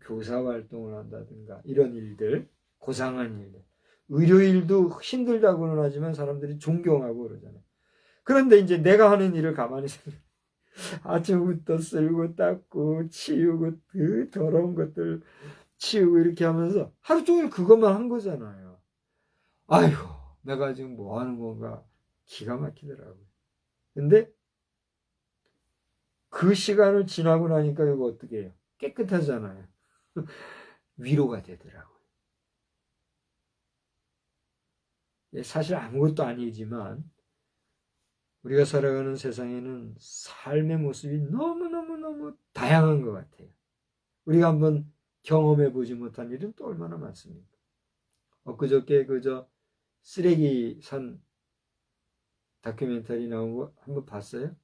S1: 교사 활동을 한다든가, 이런 일들, 고상한 일들. 의료일도 힘들다고는 하지만 사람들이 존경하고 그러잖아요. 그런데 이제 내가 하는 일을 가만히 생각해. 아침부터 쓸고 닦고 치우고 그 더러운 것들 치우고 이렇게 하면서 하루 종일 그것만 한 거잖아요. 아이고, 내가 지금 뭐 하는 건가 기가 막히더라고요. 근데 그 시간을 지나고 나니까 이거 어떻게 해요? 깨끗하잖아요. 위로가 되더라고요. 사실 아무것도 아니지만 우리가 살아가는 세상에는 삶의 모습이 너무너무너무 다양한 것 같아요. 우리가 한번 경험해 보지 못한 일은 또 얼마나 많습니까? 엊그저께 쓰레기 산 다큐멘터리 나온 거 한번 봤어요?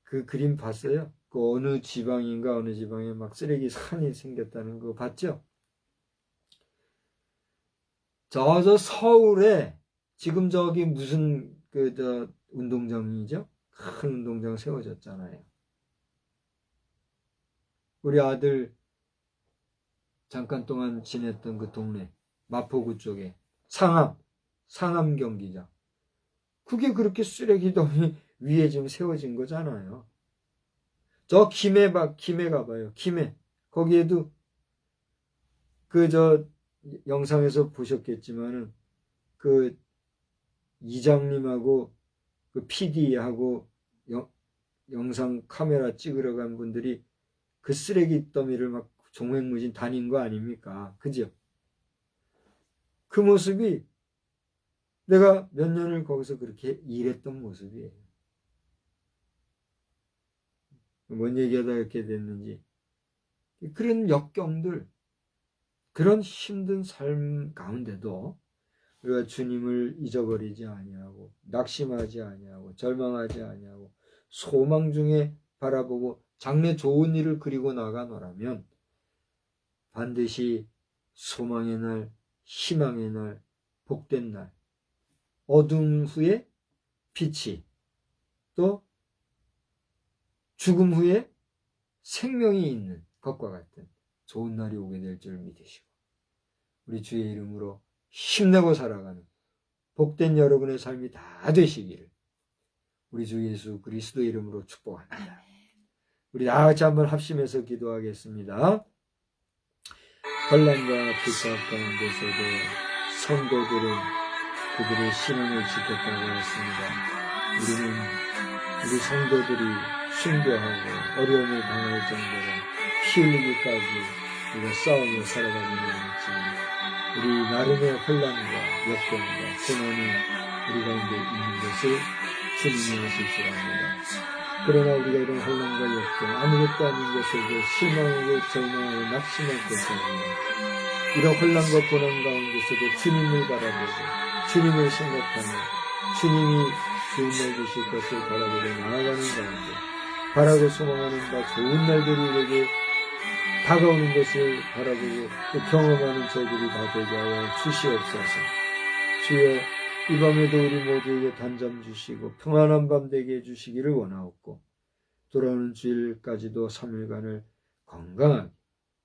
S1: 그 그림 봤어요? 그 어느 지방에 막 쓰레기 산이 생겼다는 거 봤죠? 저 서울에 지금 저기 무슨 운동장이죠? 큰 운동장 세워졌잖아요. 우리 아들 잠깐 동안 지냈던 그 동네, 마포구 쪽에 상암 경기장. 그게 그렇게 쓰레기더미 위에 지금 세워진 거잖아요. 저 김해 가봐요. 김해. 거기에도 영상에서 보셨겠지만은 이장님하고 그 PD하고 영상 카메라 찍으러 간 분들이 그 쓰레기 더미를 막 종횡무진 다닌 거 아닙니까? 그죠? 그 모습이 내가 몇 년을 거기서 그렇게 일했던 모습이에요. 뭔 얘기하다 이렇게 됐는지. 그런 역경들, 그런 힘든 삶 가운데도 우리가 주님을 잊어버리지 아니하고 낙심하지 아니하고 절망하지 아니하고 소망 중에 바라보고 장래 좋은 일을 그리고 나가노라면 반드시 소망의 날, 희망의 날, 복된 날, 어둠 후에 빛이, 또 죽음 후에 생명이 있는 것과 같은 좋은 날이 오게 될 줄 믿으시고 우리 주의 이름으로 힘내고 살아가는 복된 여러분의 삶이 다 되시기를 우리 주 예수 그리스도 이름으로 축복합니다. 우리 다 같이 한번 합심해서 기도하겠습니다. 혼란과 불사 가운데서도 성도들은 그들의 신앙을 지켰다고 했습니다. 우리는 우리 성도들이 순교하고 어려움을 당할 정도로 피 흘리기까지 우리가 싸우며 살아가는 것이지만 우리 나름의 혼란과 역경과 고난이 우리 가운데 있는 것을 주님이 아실 줄 압니다. 그러나 우리가 이런 혼란과 역경, 아무것도 아닌 것에도 실망하고 절망하고 낙심할 것이 아닙니다. 이런 혼란과 고난 가운데서도 주님을 바라보고 주님을 생각하며 주님이 좋은 날 주실 것을 바라보고 나아가는 가운데 바라고 소망하는 바 좋은 날들이 우리에게 다가오는 것을 바라보고 또 경험하는 저들이 다 되게 하여 주시옵소서. 주여 이 밤에도 우리 모두에게 단잠 주시고 평안한 밤 되게 해주시기를 원하옵고 돌아오는 주일까지도 3일간을 건강하게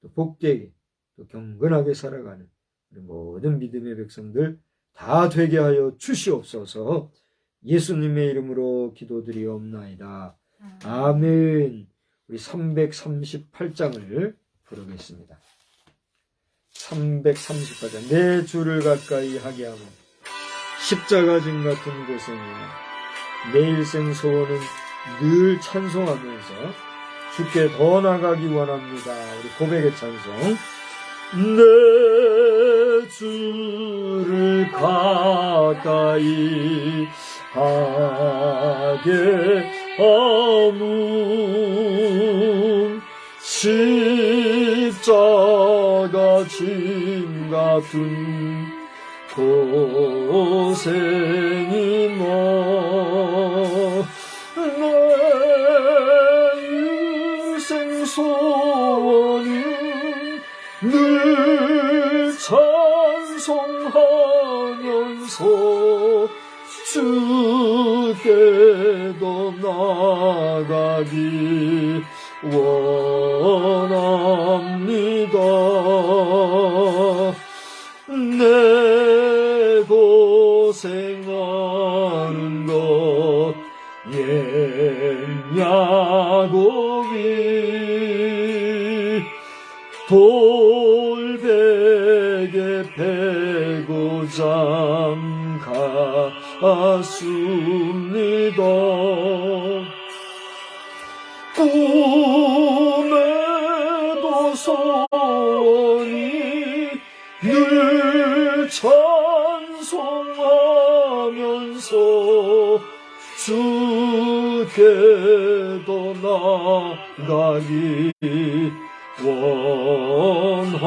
S1: 또 복되게 또 경건하게 살아가는 우리 모든 믿음의 백성들 다 되게 하여 주시옵소서. 예수님의 이름으로 기도드리옵나이다. 아멘. 우리 338장을 부르겠습니다. 338장. 내 주를 가까이 하게 하고 십자가 진 같은 고생이나 내 일생 소원은 늘 찬송하면서 주께 더 나가기 원합니다. 우리 고백의 찬송. 내 주를 가까이 하게 함은 십자가 짐 같은 고생이 내 인생 소원은 늘 찬송하면서 주께도 나가기 원합니다. 내 고생하는 것 옛야곱이 돌베개 베고 잠갔습니다. 꿈에도 소원이 늘 찬송하면서 주께도 나가기 원합니다.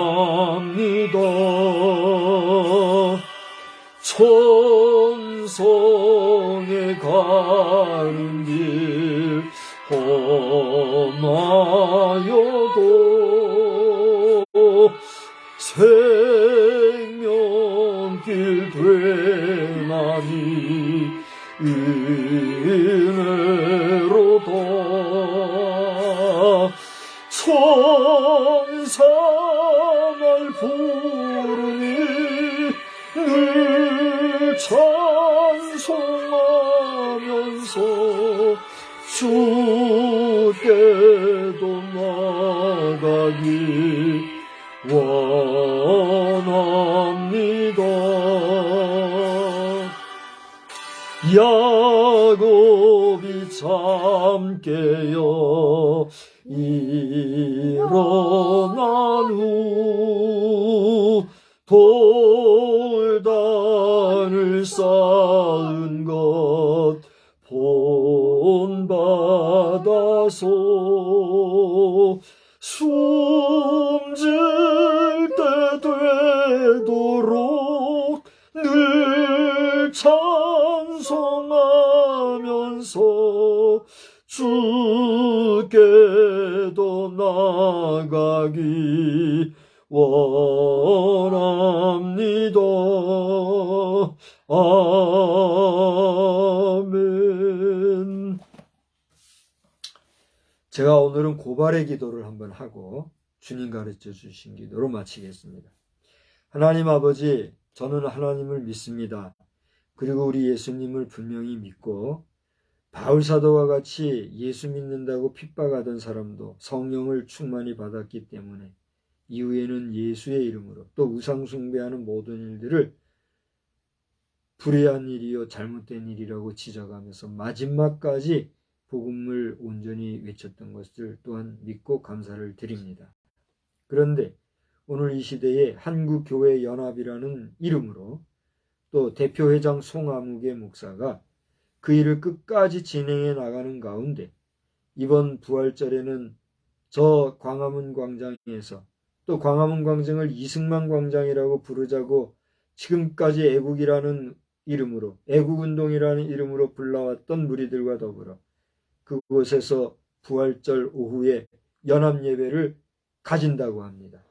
S1: 천성에 가는 길 험하여도 생명길 되나니 은혜로다. 천사날 부르니 늘 찬송하면서 주께도 나가기 원합니다. 야곱이 잠 깨어 일어난 후 돌단을 쌓은 것 본받아서 숨질 때 되도록 늘 찬송하면서 주께도 나가기 원합니다. 아멘. 제가 오늘은 고발의 기도를 한번 하고 주님 가르쳐 주신 기도로 마치겠습니다. 하나님 아버지, 저는 하나님을 믿습니다. 그리고 우리 예수님을 분명히 믿고 바울 사도와 같이 예수 믿는다고 핍박하던 사람도 성령을 충만히 받았기 때문에 이후에는 예수의 이름으로 또 우상 숭배하는 모든 일들을 불의한 일이요 잘못된 일이라고 지적하면서 마지막까지 복음을 온전히 외쳤던 것을 또한 믿고 감사를 드립니다. 그런데 오늘 이 시대에 한국교회연합이라는 이름으로 또 대표회장 송아무개 목사가 그 일을 끝까지 진행해 나가는 가운데 이번 부활절에는 저 광화문 광장에서 또 광화문 광장을 이승만 광장이라고 부르자고 지금까지 애국이라는 이름으로 애국운동이라는 이름으로 불러왔던 무리들과 더불어 그곳에서 부활절 오후에 연합예배를 가진다고 합니다.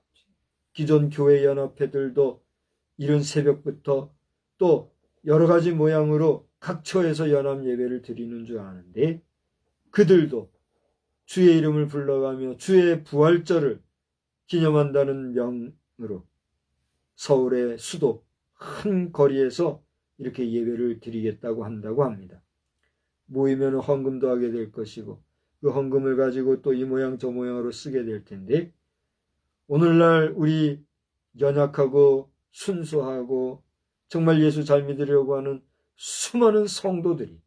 S1: 기존 교회 연합회들도 이른 새벽부터 또 여러 가지 모양으로 각 처에서 연합 예배를 드리는 줄 아는데 그들도 주의 이름을 불러가며 주의 부활절을 기념한다는 명으로 서울의 수도 한 거리에서 이렇게 예배를 드리겠다고 한다고 합니다. 모이면 헌금도 하게 될 것이고 그 헌금을 가지고 또 이 모양 저 모양으로 쓰게 될 텐데 오늘날 우리 연약하고 순수하고 정말 예수 잘 믿으려고 하는 수많은 성도들이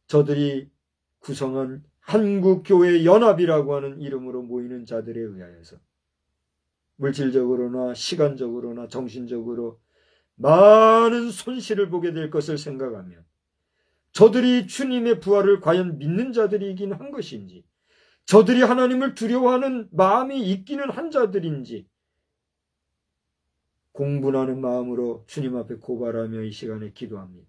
S1: 저들이 구성한 한국교회 연합이라고 하는 이름으로 모이는 자들에 의하여서 물질적으로나 시간적으로나 정신적으로 많은 손실을 보게 될 것을 생각하면 저들이 주님의 부활을 과연 믿는 자들이긴 한 것인지 저들이 하나님을 두려워하는 마음이 있기는 한 자들인지 공분하는 마음으로 주님 앞에 고발하며 이 시간에 기도합니다.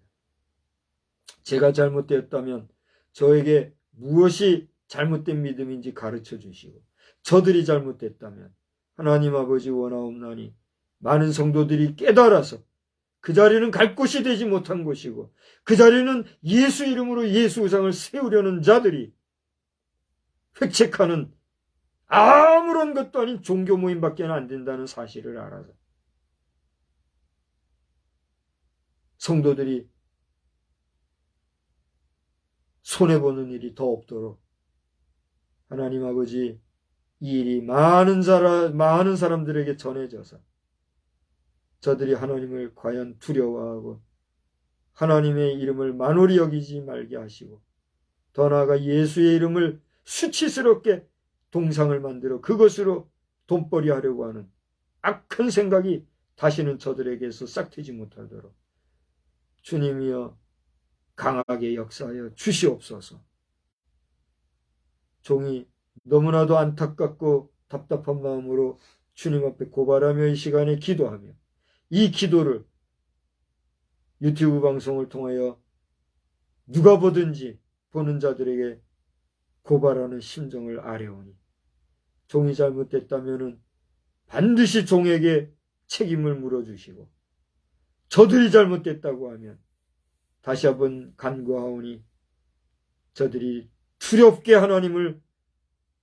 S1: 제가 잘못되었다면 저에게 무엇이 잘못된 믿음인지 가르쳐 주시고 저들이 잘못됐다면 하나님 아버지 원하옵나니 많은 성도들이 깨달아서 그 자리는 갈 곳이 되지 못한 곳이고 그 자리는 예수 이름으로 예수 우상을 세우려는 자들이 획책하는 아무런 것도 아닌 종교 모임밖에 안 된다는 사실을 알아서 성도들이 손해보는 일이 더 없도록 하나님 아버지 이 일이 많은 사람들에게 전해져서 저들이 하나님을 과연 두려워하고 하나님의 이름을 만홀히 여기지 말게 하시고 더 나아가 예수의 이름을 수치스럽게 동상을 만들어 그것으로 돈벌이 하려고 하는 악한 생각이 다시는 저들에게서 싹트지 못하도록 주님이여 강하게 역사하여 주시옵소서. 종이 너무나도 안타깝고 답답한 마음으로 주님 앞에 고발하며 이 시간에 기도하며 이 기도를 유튜브 방송을 통하여 누가 보든지 보는 자들에게 고발하는 심정을 아뢰오니 종이 잘못됐다면 반드시 종에게 책임을 물어주시고 저들이 잘못됐다고 하면 다시 한번 간구하오니 저들이 두렵게 하나님을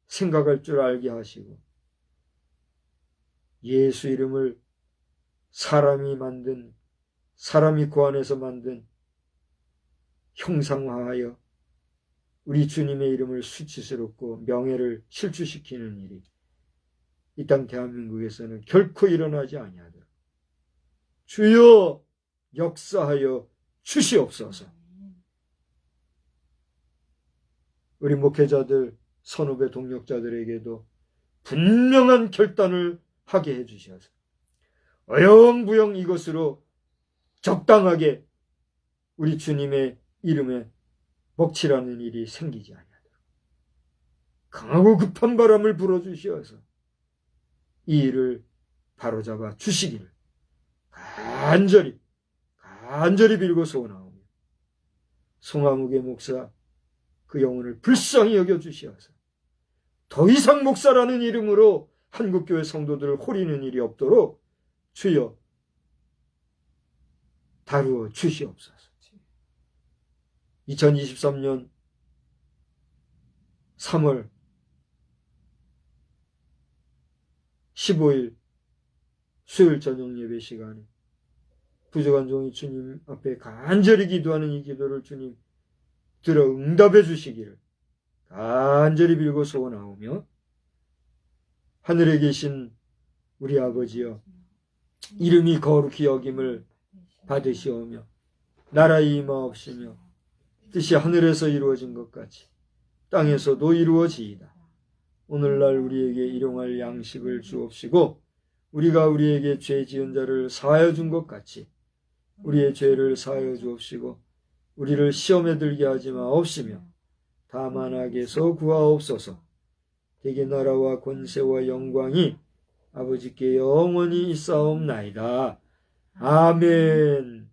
S1: 생각할 줄 알게 하시고 예수 이름을 사람이 고안해서 만든 형상화하여 우리 주님의 이름을 수치스럽고 명예를 실추시키는 일이 이 땅 대한민국에서는 결코 일어나지 아니하도록 주여 역사하여 주시옵소서. 우리 목회자들 선후배 동력자들에게도 분명한 결단을 하게 해주셔서 어영부영 이것으로 적당하게 우리 주님의 이름에 먹칠하는 일이 생기지 아니하도록 강하고 급한 바람을 불어주시어서 이 일을 바로잡아 주시기를 간절히 빌고 소원하오며 송하무개 목사 그 영혼을 불쌍히 여겨주시어서 더 이상 목사라는 이름으로 한국교회 성도들을 호리는 일이 없도록 주여 다루어 주시옵소서. 2023년 3월 15일 수요일 저녁 예배 시간에 부족한 종이 주님 앞에 간절히 기도하는 이 기도를 주님 들어 응답해 주시기를 간절히 빌고 소원하오며 하늘에 계신 우리 아버지여 이름이 거룩히 여김을 받으시오며 나라의 임하옵시며 뜻이 하늘에서 이루어진 것 같이 땅에서도 이루어지이다. 오늘날 우리에게 일용할 양식을 주옵시고 우리가 우리에게 죄 지은 자를 사하여 준 것 같이 우리의 죄를 사하여 주옵시고 우리를 시험에 들게 하지 마옵시며 다만 악에서 구하옵소서. 대개 나라와 권세와 영광이 아버지께 영원히 있사옵나이다. 아멘.